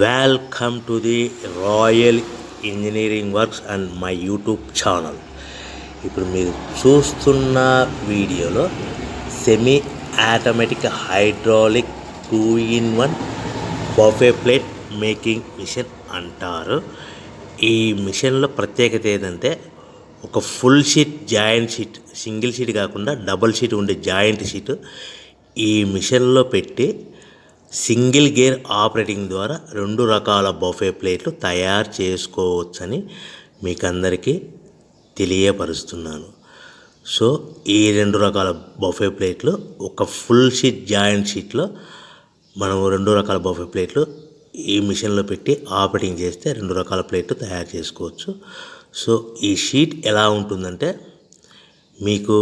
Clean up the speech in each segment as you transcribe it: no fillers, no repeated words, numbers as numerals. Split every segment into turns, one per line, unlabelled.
Welcome to the Royal Engineering Works and my YouTube channel. ఇప్పుడు మీరు చూస్తున్న వీడియోలో semi automatic hydraulic 2-in-1 buffet plate making machine అంటారు. ఈ మిషన్లో ప్రత్యేకత ఏంటంటే ఒక full sheet joint sheet, single sheet కాకుండా డబుల్ షీట్ ఉండే జాయింట్ షీట్ ఈ మిషన్లో పెట్టి సింగిల్ గేర్ ఆపరేటింగ్ ద్వారా 2 రకాల బఫే ప్లేట్లు తయారు చేసుకోవచ్చని మీకు అందరికీ తెలియపరుస్తున్నాను. సో ఈ 2 రకాల బఫే ప్లేట్లు ఒక ఫుల్ షీట్ జాయింట్ షీట్లో మనం 2 రకాల బఫే ప్లేట్లు ఈ మిషన్లో పెట్టి ఆపరేటింగ్ చేస్తే 2 రకాల ప్లేట్లు తయారు చేసుకోవచ్చు. సో ఈ షీట్ ఎలా ఉంటుందంటే మీకు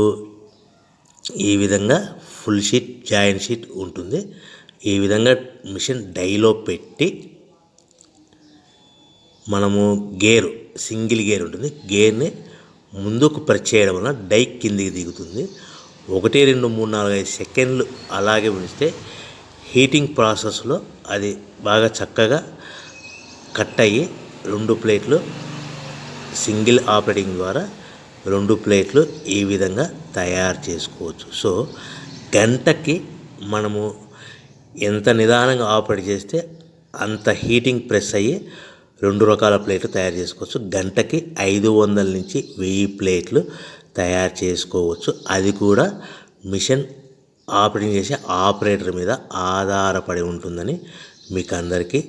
ఈ విధంగా ఫుల్ షీట్ జాయింట్ షీట్ ఉంటుంది. ఈ విధంగా మిషన్ డైలో పెట్టి మనము సింగిల్ గేర్ ఉంటుంది. గేర్ని ముందుకు ప్రెస్ చేయడం వలన డై కిందికి దిగుతుంది. 1, 2, 3, 4, 5 సెకండ్లు అలాగే ఉంచితే హీటింగ్ ప్రాసెస్లో అది బాగా చక్కగా కట్ అయ్యి 2 ప్లేట్లు సింగిల్ ఆపరేటింగ్ ద్వారా 2 ప్లేట్లు ఈ విధంగా తయారు చేసుకోవచ్చు. సో గంటకి మనము ఎంత నిదానంగా ఆపరేట్ చేస్తే అంత హీటింగ్ ప్రెస్ అయ్యి 2 రకాల ప్లేట్లు తయారు చేసుకోవచ్చు. గంటకి 500 నుంచి 1000 ప్లేట్లు తయారు చేసుకోవచ్చు. అది కూడా మిషన్ ఆపరేటింగ్ చేసే ఆపరేటర్ మీద ఆధారపడి ఉంటుందని మీకు అందరికీ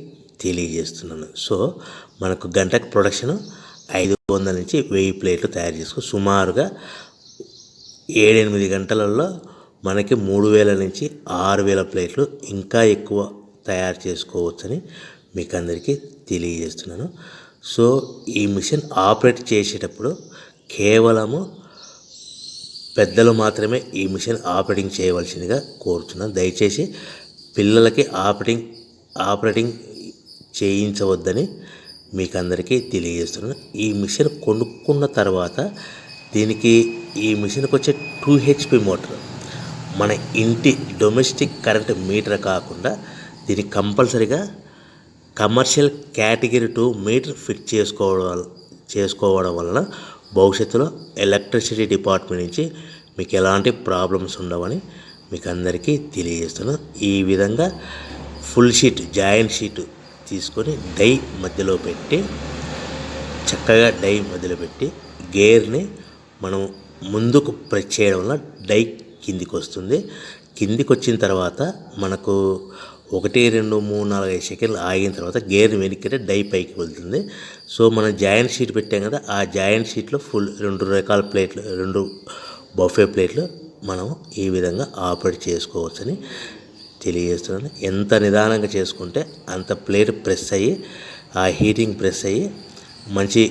తెలియజేస్తున్నాను. సో మనకు గంటకి ప్రొడక్షన్ 500 నుంచి 1000 ప్లేట్లు తయారు చేసుకో సుమారుగా 7-8 గంటలలో మనకి 3000 నుంచి 6000 ప్లేట్లు ఇంకా ఎక్కువ తయారు చేసుకోవచ్చని మీకు అందరికీ తెలియజేస్తున్నాను. సో ఈ మిషన్ ఆపరేట్ చేసేటప్పుడు కేవలము పెద్దలు మాత్రమే ఈ మిషన్ ఆపరేటింగ్ చేయవలసిందిగా కోరుతున్నాను. దయచేసి పిల్లలకి ఆపరేటింగ్ చేయించవద్దని మీకు అందరికీ తెలియజేస్తున్నాను. ఈ మిషన్ కొనుక్కున్న తర్వాత ఈ మిషన్కి వచ్చే 2 HP మోటార్ మన ఇంటి డొమెస్టిక్ కరెంట్ మీటర్ కాకుండా దీనికి కంపల్సరీగా కమర్షియల్ కేటగిరీ 2 మీటర్ ఫిట్ చేసుకోవడం వలన భవిష్యత్తులో ఎలక్ట్రిసిటీ డిపార్ట్మెంట్ నుంచి మీకు ఎలాంటి ప్రాబ్లమ్స్ ఉండవని మీకు అందరికీ తెలియజేస్తున్నాను. ఈ విధంగా ఫుల్ షీట్ జాయింట్ షీట్ తీసుకొని చక్కగా డై మధ్యలో పెట్టి గేర్ని మనం ముందుకు ప్రెస్ చేయడం వల్ల డై కిందికి వస్తుంది. కిందికి వచ్చిన తర్వాత మనకు 1, 2, 3, 4, 5 సెకండ్లు ఆగిన తర్వాత గేర్ని వెనక్కి డై పైకి వెళ్తుంది. సో మనం జాయింట్ షీట్ పెట్టాం కదా, ఆ జాయింట్ షీట్లో 2 రకాల ప్లేట్లు 2 బఫే ప్లేట్లు మనం ఈ విధంగా ఆపరేట్ చేసుకోవచ్చని తెలియజేస్తున్నాను. ఎంత నిదానంగా చేసుకుంటే అంత ప్లేట్ ప్రెస్ అయ్యి ఆ హీటింగ్ ప్రెస్ అయ్యి మంచి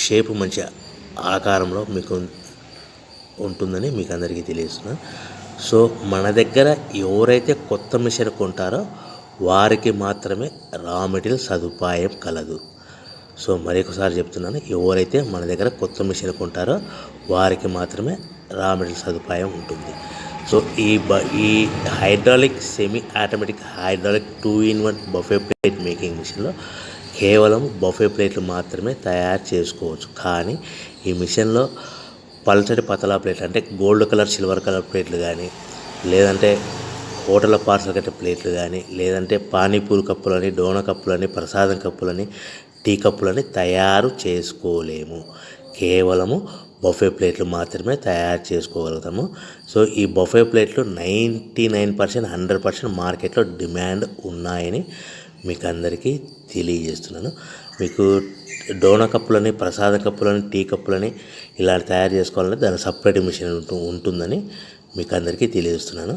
షేపు మంచి ఆకారంలో మీకు ఉంటుందని మీకు అందరికీ తెలియజేస్తున్నాను. సో మన దగ్గర ఎవరైతే కొత్త మిషన్ కొంటారో వారికి మాత్రమే రా మెటీరియల్ సదుపాయం కలదు. సో మరొకసారి చెప్తున్నాను, ఎవరైతే మన దగ్గర కొత్త మిషన్ కొంటారో వారికి మాత్రమే రా మెటీరియల్ సదుపాయం ఉంటుంది. సో ఈ hydraulic semi automatic hydraulic 2-in-1 buffet plate making మిషన్లో కేవలం బఫే ప్లేట్లు మాత్రమే తయారు చేసుకోవచ్చు. కానీ ఈ మిషన్లో పల్చటి పతలా ప్లేట్లు అంటే గోల్డ్ కలర్ సిల్వర్ కలర్ ప్లేట్లు కానీ, లేదంటే హోటల్ పార్సల్ కట్టే ప్లేట్లు కానీ, లేదంటే పానీపూరి కప్పులని, డోనా కప్పులని, ప్రసాదం కప్పులని, టీ కప్పులని తయారు చేసుకోలేము. కేవలము బఫే ప్లేట్లు మాత్రమే తయారు చేసుకోగలుగుతాము. సో ఈ బఫే ప్లేట్లు 99% 100% మార్కెట్లో డిమాండ్ ఉన్నాయని మీకు అందరికీ తెలియజేస్తున్నాను. మీకు డోనా కప్పులని, ప్రసాద కప్పులని, టీ కప్పులని ఇలా తయారు చేసుకోవాలంటే దాని సపరేట్ మిషన్ ఉంటుందని మీకు అందరికీ తెలియజేస్తున్నాను.